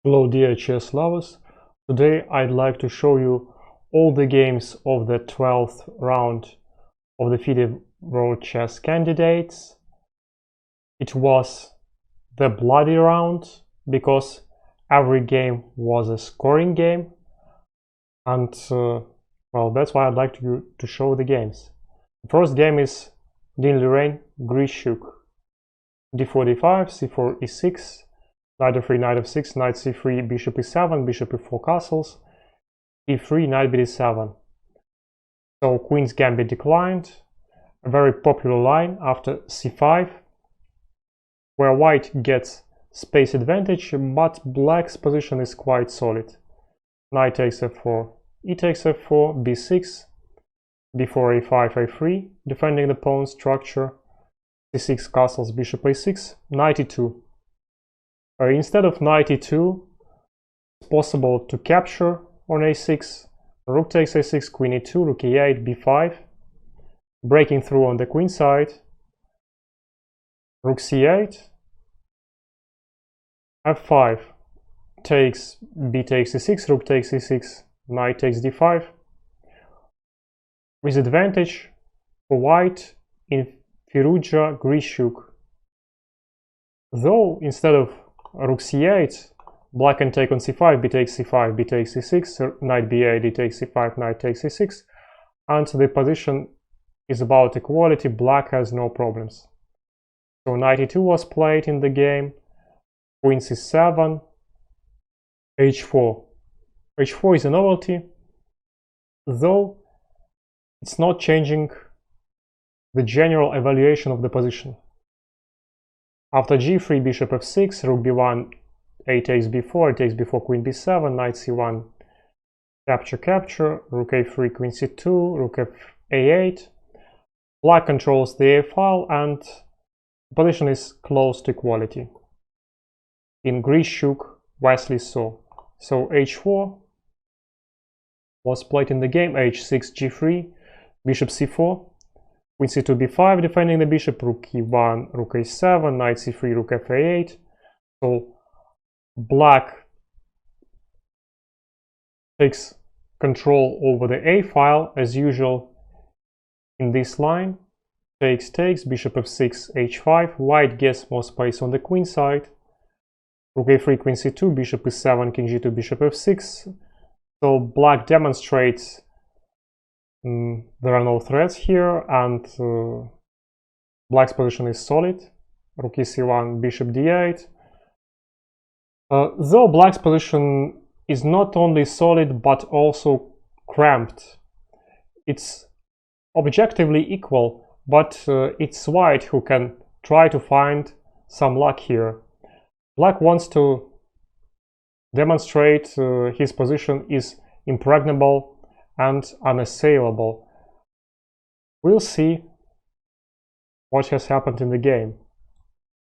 Hello dear chess lovers, today I'd like to show you all the games of the 12th round of the FIDE World Chess Candidates. It was the bloody round because every game was a scoring game, and well, that's why I'd like to show the games. The first game is Liren-Grischuk. d4, d5, c4, e6, knight f3, knight f6, knight c3, bishop e7, bishop e4 castles, e3, knight bd7. So queen's gambit declined, a very popular line after c5, where white gets space advantage, but black's position is quite solid. Knight takes f4, e takes f4, b6, b4, a5, a3, defending the pawn structure, c6 castles, bishop a6, knight e2. Instead of knight e2, it's possible to capture on a6, rook takes a6, queen e2, rook e8, b5, breaking through on the queen side, rook c8, f5, takes, b takes e6, rook takes e6, knight takes d5, with advantage for white in Vachier-Lagrave-Alekseenko. Though instead of rook c8, black can take on c5, b takes c5, b takes c6, knight b8, d takes c5, knight takes c6, and the position is about equality. Black has no problems. So knight e2 was played in the game, queen c7, h4. h4 is a novelty, though it's not changing the general evaluation of the position. After g3, bishop f6, rook b1, a takes b4, a takes b4, queen b7, knight c1, capture, capture, rook a3, queen c2, rook a8. Black controls the a file and the position is close to equality. In Grischuk, Wesley saw. So h4 was played in the game, h6, g3, bishop c4, queen c2, b5, defending the bishop, rook e1, rook a7, knight c3, rook f8. So black takes control over the a file as usual in this line. Takes, takes, bishop f6, h5. White gets more space on the queen side. Rook a3, queen c2, bishop e7, king g2, bishop f6. So black demonstrates there are no threats here, and black's position is solid. Rook e1, bishop d8. Though black's position is not only solid but also cramped. It's objectively equal, but it's white who can try to find some luck here. Black wants to demonstrate his position is impregnable and unassailable. We'll see what has happened in the game.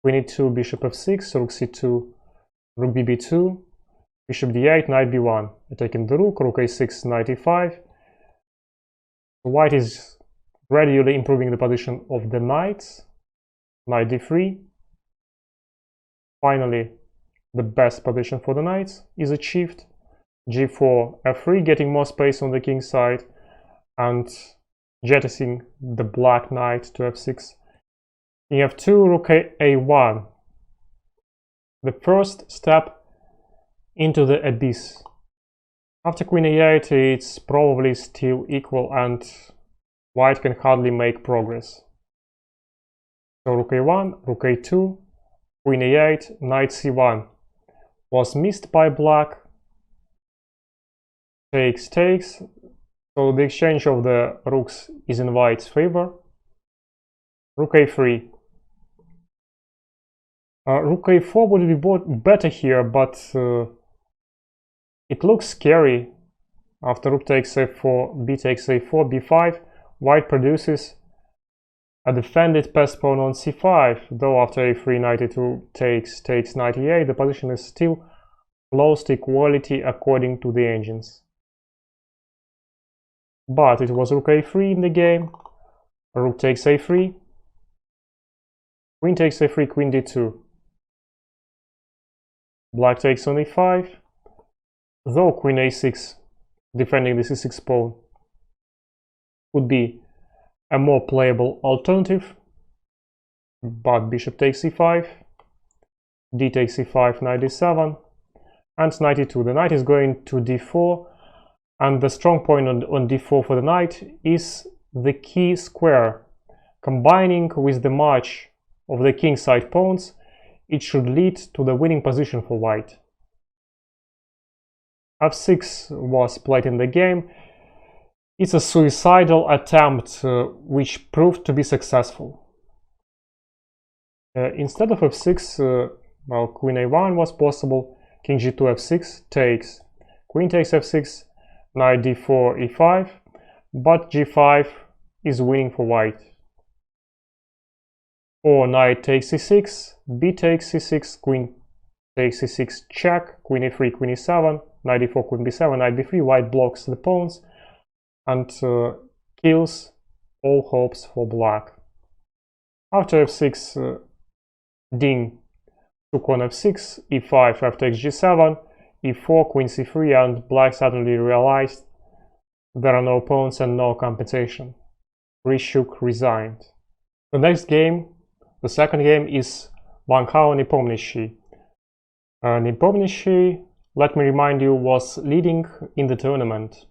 Queen e2, bishop f6, rook c2, rook bb2, bishop d8, knight b1, attacking the rook, rook a6, knight e5. White is gradually improving the position of the knights. Knight d3. Finally, the best position for the knights is achieved. g4, f3, getting more space on the king side and jettisoning the black knight to f6. King f2, rook a1. The first step into the abyss. After queen a8, it's probably still equal and white can hardly make progress. So rook a1, rook a2, queen a8, knight c1 was missed by black. Takes, takes. So the exchange of the rooks is in white's favor. Rook a3. Rook a4 would be better here, but it looks scary. After rook takes a4, b takes a4, b5, white produces a defended passed pawn on c5, though after a3, knight e2 takes, takes, knight e8, the position is still close to equality according to the engines. But it was rook a3 in the game, rook takes a3, queen takes a3, queen d2. Black takes on e5, though queen a6, defending the c6 pawn, would be a more playable alternative, but bishop takes e5, d takes e5, knight d7, and knight e2. The knight is going to d4, and the strong point on d4 for the knight is the key square. Combining with the march of the kingside pawns, it should lead to the winning position for white. f6 was played in the game. It's a suicidal attempt which proved to be successful. Instead of f6, well, queen a1 was possible, king g2 f6 takes, queen takes f6, knight d4 e5, but g5 is winning for white. Or knight takes e6, b takes c6, queen takes c6 check, queen e3, queen e7, knight d4, queen b7, knight b3, white blocks the pawns and kills all hopes for black. After f6, Ding took on f6, e5, f takes g7, e4, queen c3, and black suddenly realized there are no pawns and no compensation. Grischuk resigned. The next game, the second game, is Wang Hao-Nepomniachtchi. Nepomniachtchi, let me remind you, was leading in the tournament.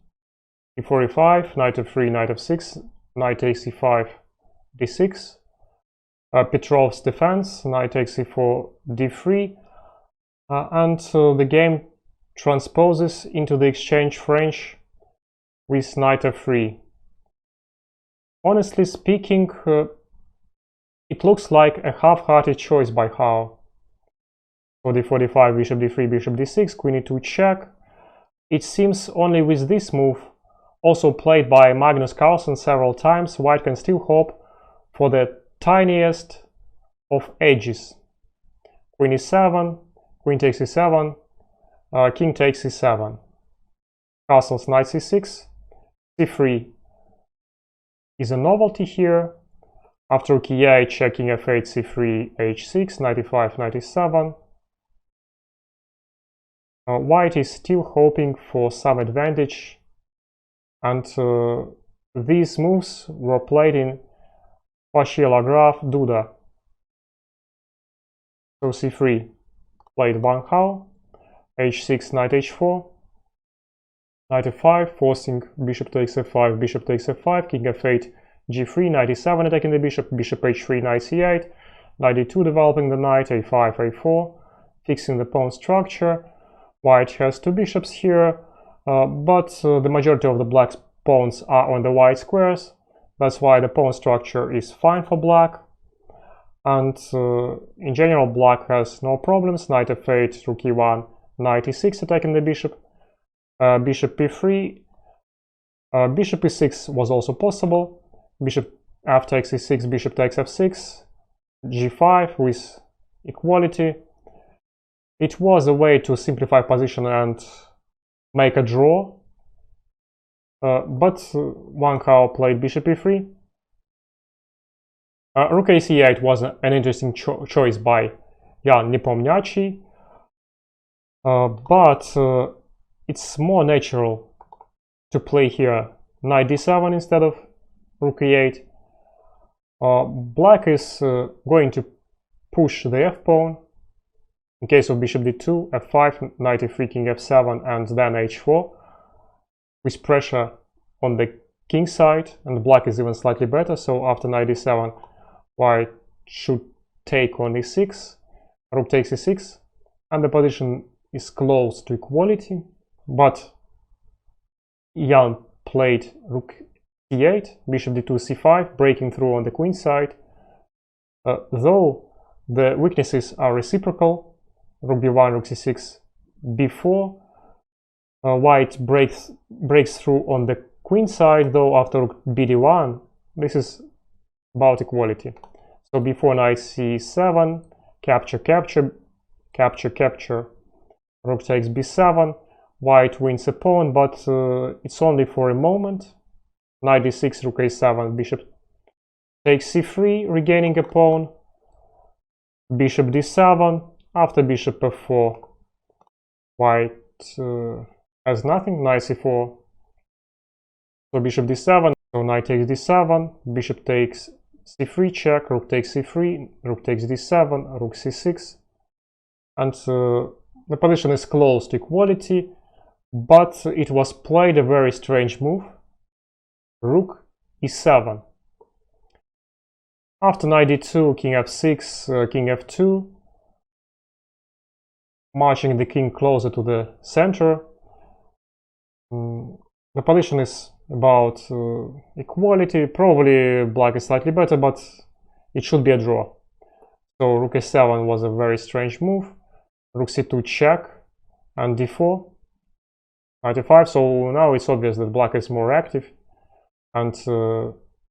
e4, e5, knight f3, knight f6, knight takes e5, d6, Petrov's defense, knight takes e4, d3, and the game transposes into the exchange French with knight f3. Honestly speaking, it looks like a half-hearted choice by Hao. So d4, d5, bishop d3, bishop d6, queen e2 check. It seems only with this move, also played by Magnus Carlsen several times, white can still hope for the tiniest of edges. Queen e7, queen takes e7, king takes e7. Castles, knight c6, c3 is a novelty here. After rook e8, checking f8, c3, h6, knight e5, knight e7. White is still hoping for some advantage, and these moves were played in Vachier-Lagrave-Alekseenko. So c3 played Wang Hao, h6, knight h4, knight f5, forcing bishop takes f5, bishop takes f5, king f8, g3, knight e7 attacking the bishop, bishop h3, knight c8, knight e2 developing the knight, a5, a4, fixing the pawn structure. White has two bishops here, but the majority of the black's pawns are on the white squares. That's why the pawn structure is fine for black. And in general, black has no problems. Knight f8, rook e1, knight e6 attacking the bishop, bishop p3, bishop e6 was also possible. Bishop f takes e6, bishop takes f6, g5 with equality. It was a way to simplify position and make a draw, but Wang Hao played bishop e3. Rook a8 was an interesting choice by Nepomniachtchi, but it's more natural to play here knight d7 instead of rook e8. Black is going to push the f-pawn. In case of bishop d2, f5, knight e3, king f7, and then h4, with pressure on the king side, and black is even slightly better. So after knight d7, white should take on e6, rook takes e6, and the position is close to equality. But Jan played rook e8, bishop d2, c5, breaking through on the queen side. Though the weaknesses are reciprocal, rook b1, rook c6, b4, white breaks through on the queen side, though after rook bd1, this is about equality. So b4, knight c7, capture, capture, capture, capture, rook takes b7, white wins a pawn, but it's only for a moment. Knight d6, rook a7, bishop takes c3, regaining a pawn, bishop d7, after bishop f4, White has nothing. Knight c4. So bishop d7. So knight takes d7. Bishop takes c3 check. Rook takes c3. Rook takes d7. Rook c6. And the position is close to equality, but it was played a very strange move. Rook e7. After knight d2, king f6, king f2, marching the king closer to the center. The position is about equality. Probably black is slightly better, but it should be a draw. So rook a7 was a very strange move. Rook c2 check and d4. Knight e5. So now it's obvious that black is more active and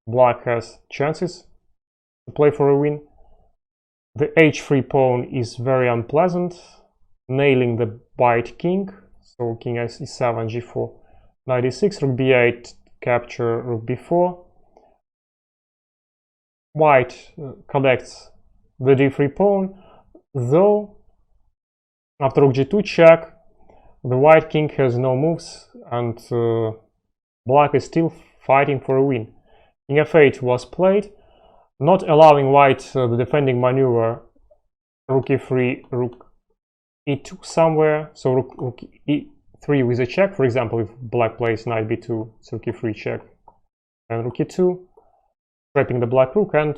black has chances to play for a win. The h3 pawn is very unpleasant, nailing the white king. So king e7, g4, knight e6, rook b8, capture rook b4. White collects the d3 pawn, though after rook g2 check, the white king has no moves and black is still fighting for a win. King f8 was played, not allowing white the defending maneuver rook e3, rook e2 somewhere. So rook e3 with a check, for example, if black plays knight b2, so rook e3 check and rook e2, trapping the black rook and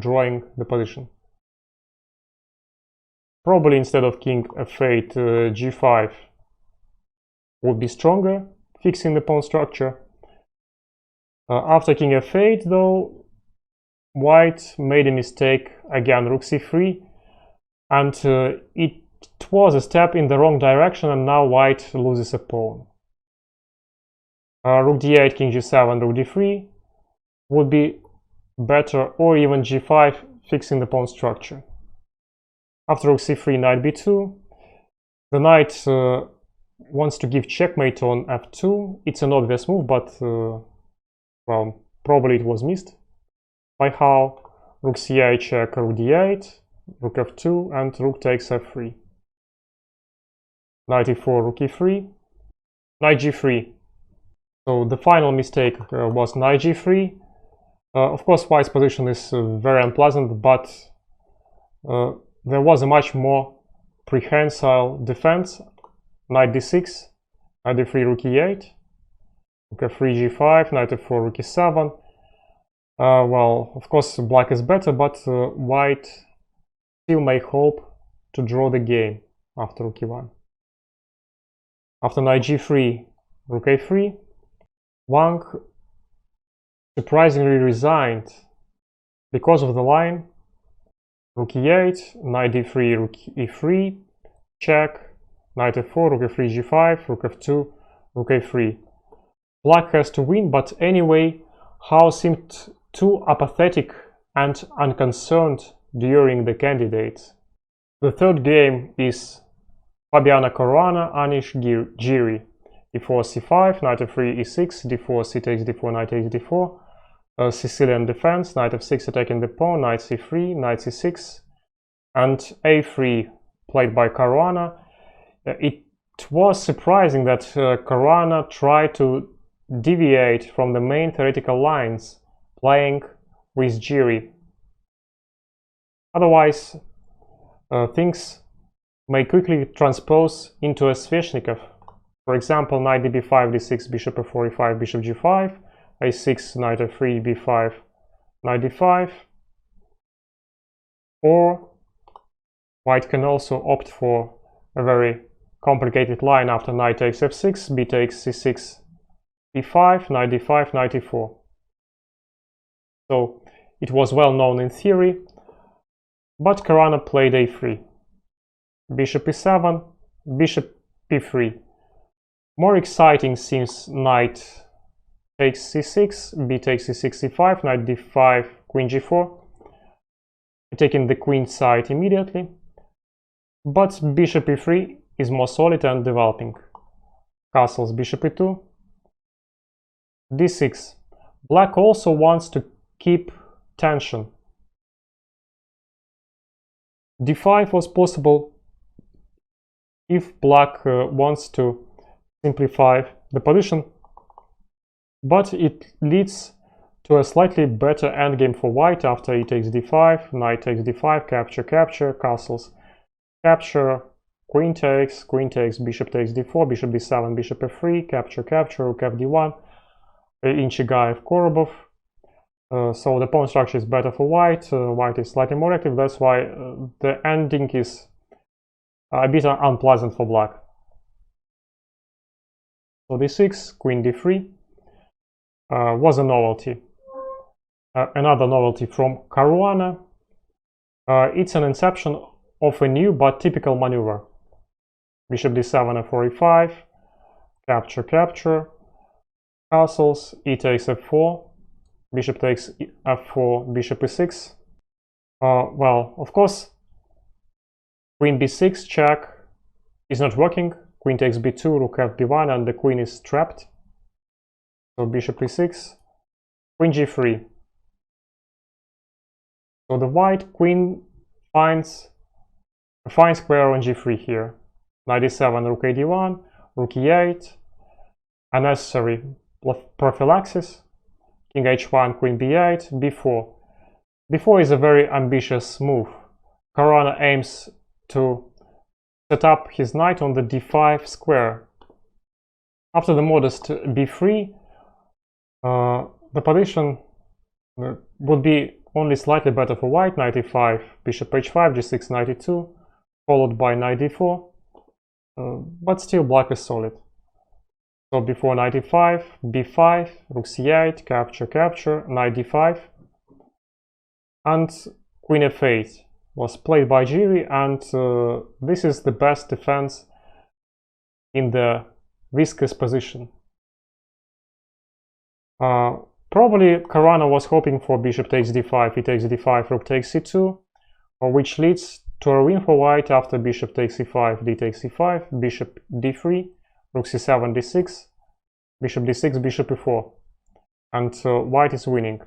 drawing the position. Probably instead of king f8, g5 would be stronger, fixing the pawn structure. After king f8, though, white made a mistake again, rook c3, and it was a step in the wrong direction, and now white loses a pawn. Rook d8, king g7, rook d3 would be better, or even g5, fixing the pawn structure. After rook c3, knight b2, the knight wants to give checkmate on f2. It's an obvious move, but well, probably it was missed by Hao. Rook c8 check, rook d8, rook f2, and rook takes f3. Knight e4, rook e3, knight g3. So the final mistake was knight g3. Of course, white's position is very unpleasant, but there was a much more prehensile defense. Knight d6, knight d3, rook e8, rook f3, g5, knight f4, rook e7. Well, of course, black is better, but white still may hope to draw the game after rook e1. After knight g3, rook a3, Wang surprisingly resigned because of the line. Rook e8, knight d3, rook e3, check, knight f4, rook f3, g5, rook f2, rook a3. Black has to win, but anyway, Hao seemed too apathetic and unconcerned during the candidates. The third game is Fabiana Caruana-Giri. d4, c5, knight f3, e6, d4, c takes d4, knight takes d4. Sicilian defense, knight f6 attacking the pawn, knight c3, knight c6, and a3 played by Caruana. It was surprising that Caruana tried to deviate from the main theoretical lines, playing with Giri. Otherwise, things may quickly transpose into a Sveshnikov. For example, knight db5, d6, bishop f4, e5, bishop g5, a6, knight f3, b5, knight d5. Or white can also opt for a very complicated line after knight takes f6, b takes c6, e5, knight d5, knight e4. So it was well known in theory, but Caruana played a3. Bishop e7, bishop p3. More exciting seems knight takes c6, b takes c6, e5, knight d5, queen g4, taking the queen side immediately. But bishop e3 is more solid and developing. Castles bishop e2, d6. Black also wants to keep tension. d5 was possible if black wants to simplify the position, but it leads to a slightly better endgame for white after e takes d5, knight takes d5, capture, capture, castles, capture, queen takes, bishop takes d4, bishop d7, bishop f3, capture, capture, rook fd1, Inchigaev, Korobov. So the pawn structure is better for white. White is slightly more active. That's why the ending is a bit unpleasant for black. So d6, queen d3 was a novelty. Another novelty from Caruana. It's an inception of a new but typical maneuver. Bishop d7, f4, e5, capture, capture, castles, e takes f4, bishop takes f4, bishop e6. Well, of course, queen b6 check is not working. Queen takes b2, rook fb1, and the queen is trapped. So bishop e6, queen g3. So the white queen finds a fine square on g3 here. Knight e7, rook ad1, rook e8, unnecessary prophylaxis. King h1, queen b8, b4. b4 is a very ambitious move. Caruana aims to set up his knight on the d5 square. After the modest b3, the position would be only slightly better for white. Knight e5, bishop h5, g6, knight e2, followed by knight d4, but still black is solid. So before knight e5, b5, rook c8, capture, capture, knight d5, and queen f8 was played by Giri, and this is the best defense in the viscous position. Probably Caruana was hoping for bishop takes d5, e takes d5, rook takes c2, which leads to a win for white after bishop takes e5, d takes e5, bishop d3, rook c7, d6, bishop d6, bishop e4, and white is winning.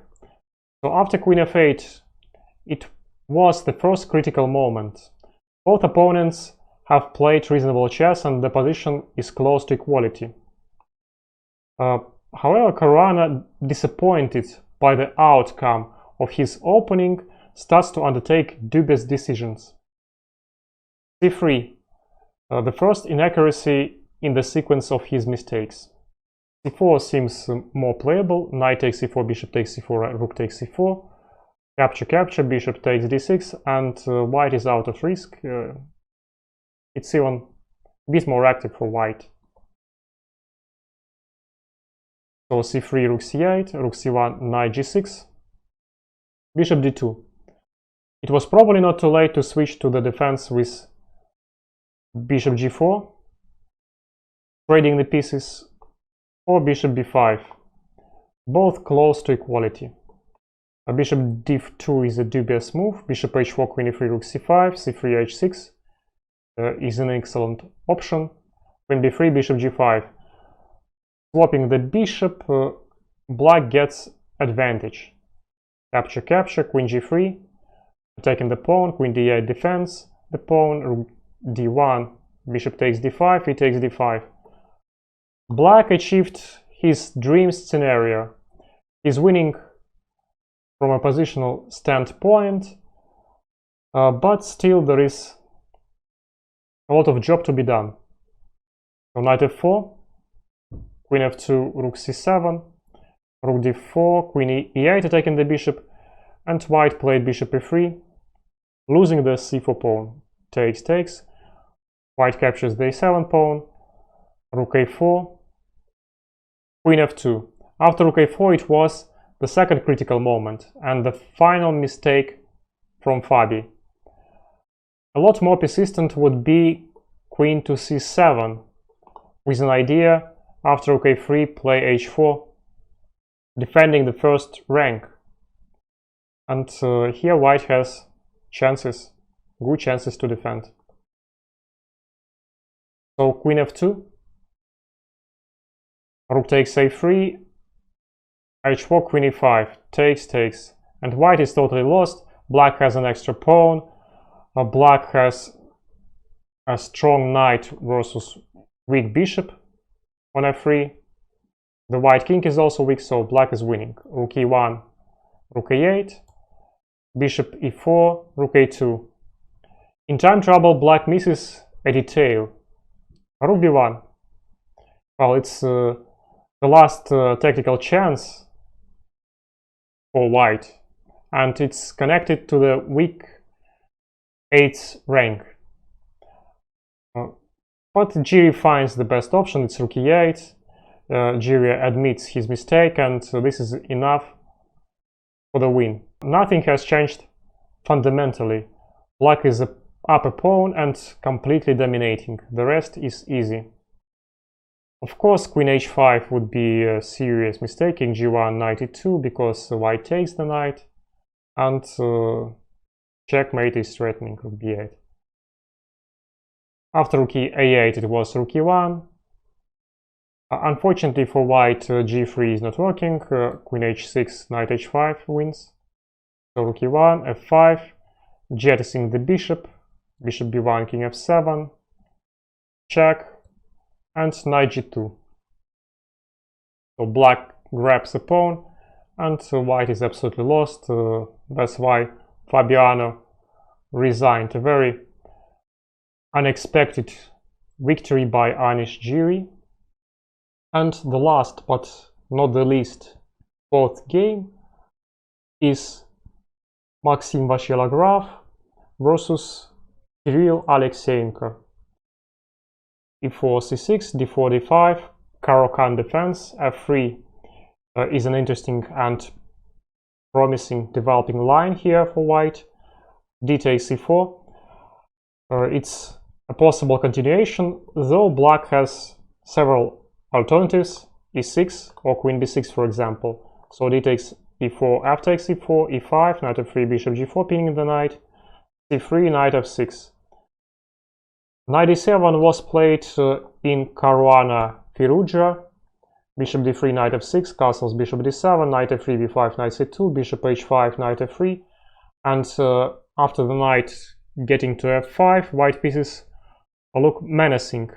So after queen f8, it was the first critical moment. Both opponents have played reasonable chess and the position is close to equality. However, Caruana, disappointed by the outcome of his opening, starts to undertake dubious decisions. c3, the first inaccuracy in the sequence of his mistakes. c4 seems more playable. Knight takes c4, bishop takes c4, rook takes c4, capture, capture, bishop takes d6, and white is out of risk. It's even a bit more active for white. So c3, rook c8, rook c1, knight g6, bishop d2. It was probably not too late to switch to the defense with bishop g4, trading the pieces, or bishop b5, both close to equality. A bishop d2 is a dubious move. Bishop h4, queen e3, rook c5, c3, h6 is an excellent option. Queen b3, bishop g5. Swapping the bishop, black gets advantage. Capture, capture, queen g3, attacking the pawn, queen d8 defense the pawn, rook d1, bishop takes d5, e takes d5. Black achieved his dream scenario. He's winning from a positional standpoint, but still there is a lot of job to be done. So knight f4, queen f2, rook c7, rook d4, queen e8 attacking the bishop, and white played bishop e3, losing the c4 pawn. Takes, takes, white captures the a7 pawn, rook a4, queen f2. After rook a4 it was the second critical moment and the final mistake from Fabi. A lot more persistent would be queen to c7 with an idea after rook a3 play h4, defending the first rank. And here white has chances, good chances to defend. So queen f2, rook takes a3, h4, queen e5, takes, takes, and white is totally lost. Black has an extra pawn, black has a strong knight versus weak bishop on f3. The white king is also weak, so black is winning. Rook e1, rook a8, bishop e4, rook a2. In time trouble, black misses a detail. Rook b1. Well, it's the last tactical chance for white, and it's connected to the weak 8th rank. But Giri finds the best option, it's rook e8. Giri admits his mistake, and this is enough for the win. Nothing has changed fundamentally. Black is up a pawn and completely dominating. The rest is easy. Of course, queen h5 would be a serious mistake. King g1, knight e2, because white takes the knight, and checkmate is threatening rook b8. After rook a8, it was rook e1. Unfortunately for white, g3 is not working. Queen h6, knight h5 wins. So rook e1, f5, jettisoning the bishop. Bishop b1, king f7, check, and knight g2. So black grabs the pawn, and white is absolutely lost. That's why Fabiano resigned. A very unexpected victory by Anish Giri. And the last, but not the least, fourth game is Maxim Vachier-Lagrave versus Vachier-Lagrave-Alekseenko. e4, c6, d4, d5, Caro-Kann defense. f3 is an interesting and promising developing line here for white. d takes c4. It's a possible continuation, though black has several alternatives, e6 or queen b6, for example. So d takes e4, f takes e4, e5, knight f3, bishop g4, pinning the knight, c3, knight f6. Knight e7 was played in Caruana-Giri. Bishop d3, knight f6, castles bishop d7, knight f3, b5, knight c2, bishop h5, knight f3, and after the knight getting to f5, white pieces look menacing.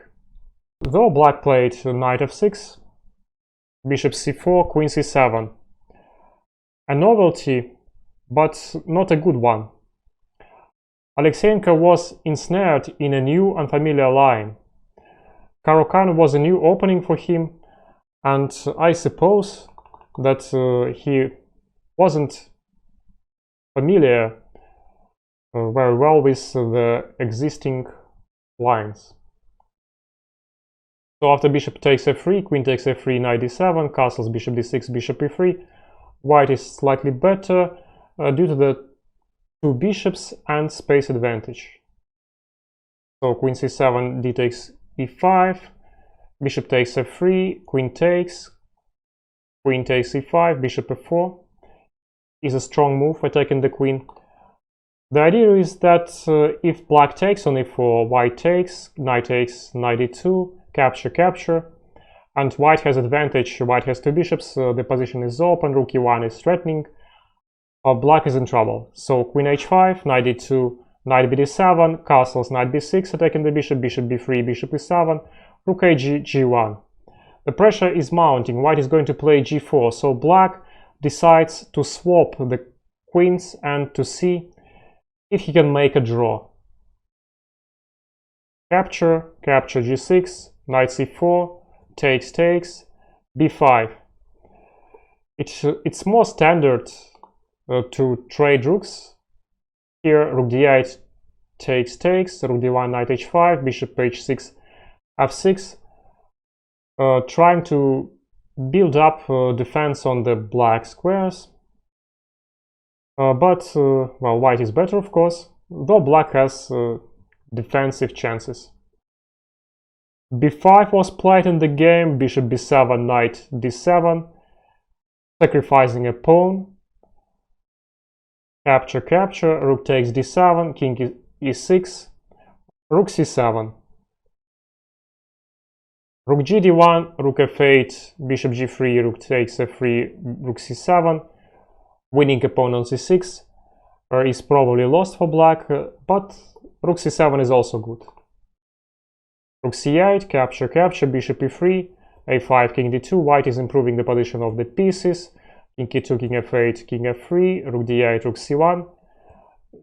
Though black played knight f6, bishop c4, queen c7. A novelty, but not a good one. Alekseenko was ensnared in a new unfamiliar line. Caro-Kann was a new opening for him, and I suppose that he wasn't familiar very well with the existing lines. So after bishop takes f3, queen takes f3, knight d7, castles bishop d6, bishop e3, white is slightly better due to the two bishops and space advantage. So queen c7, d takes e5, bishop takes f3, queen takes e5, bishop f4 is a strong move for taking the queen. The idea is that if black takes on e4, white takes, knight e2, capture, and white has advantage. White has two bishops, the position is open, rook e1 is threatening, black is in trouble. So queen h5, knight e2, knight bd7, castles, knight b6, attacking the bishop, bishop b3, bishop e7, rook a g1. The pressure is mounting, white is going to play g4, so black decides to swap the queens and to see if he can make a draw. Capture g6, knight c4, takes, b5. It's more standard to trade rooks. Here rook d8 takes, rook d1, knight h5, bishop h6, f6, trying to build up defense on the black squares. But well, white is better, of course, though black has defensive chances. b5 was played in the game, bishop b7, knight d7, sacrificing a pawn. Capture, rook takes d7, king e6, rook c7. Rook g d1, rook f8, bishop g3, rook takes f3, rook c7. Winning a pawn on c6 is probably lost for black, but rook c7 is also good. Rook c8, capture, capture, bishop e3, a5, king d2. White is improving the position of the pieces. King e2, king f8, king f3, rook d8, rook c1,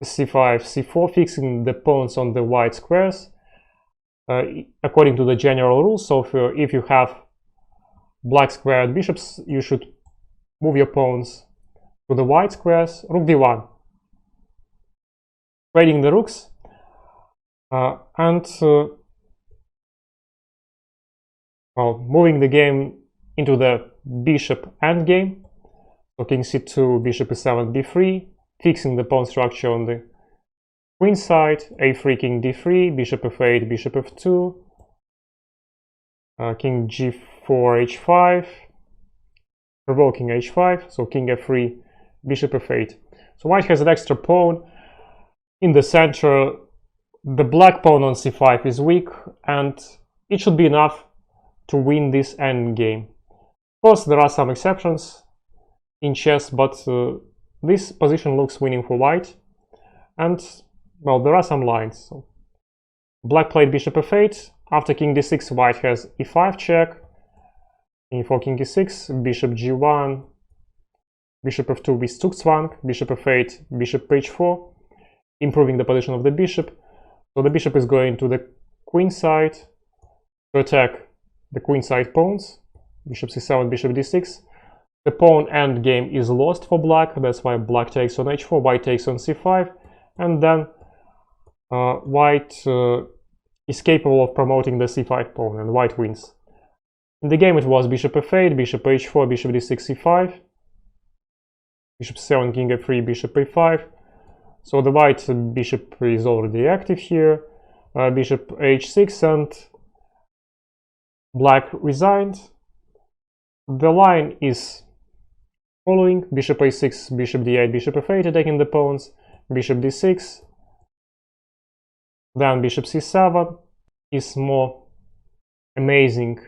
c5, c4, fixing the pawns on the white squares. According to the general rules, so if you have black squared bishops, you should move your pawns to the white squares. Rook d1, trading the rooks, well, moving the game into the bishop endgame. So king c2, bishop e7, b3, fixing the pawn structure on the queen side. a3, king d3, bishop f8, bishop f2, king g4, h5, provoking h5, so king f3, bishop f8. So white has an extra pawn in the center. The black pawn on c5 is weak, and it should be enough to win this endgame. Of course, there are some exceptions in chess, but this position looks winning for white. And, well, there are some lines. So, black played bishop f8. After king d6, white has e5 check. King e4, king e6, bishop g1, bishop f2 with Zugzwang, bishop f8, bishop h4, improving the position of the bishop. So the bishop is going to the queen side to attack the queen side pawns. Bishop c7, bishop d6. The pawn endgame is lost for black, that's why black takes on h4, white takes on c5, and then white is capable of promoting the c5 pawn, and white wins. In the game it was bishop f8, bishop h4, bishop d6, c5, bishop c7, king f3, bishop a5. So the white bishop is already active here. Bishop h6, and black resigned. The line is following: bishop a6, bishop d8, bishop f8, attacking the pawns, bishop d6, then bishop c7 is more amazing,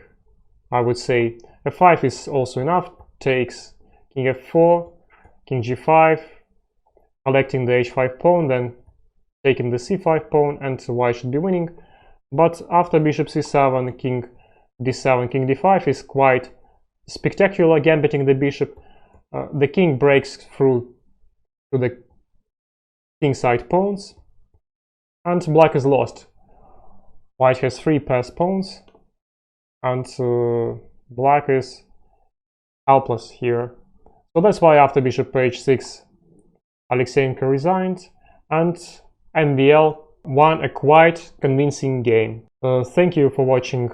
I would say. f5 is also enough, takes king f4, king g5, collecting the h5 pawn, then taking the c5 pawn, and white should be winning. But after bishop c7, king d7, king d5 is quite spectacular, gambiting the bishop. The king breaks through to the kingside pawns, and black is lost. White has 3 passed pawns, and black is helpless here. So that's why after bishop h6, Alekseenko resigned, and NBL won a quite convincing game. Thank you for watching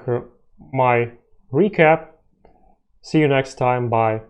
my recap. See you next time. Bye.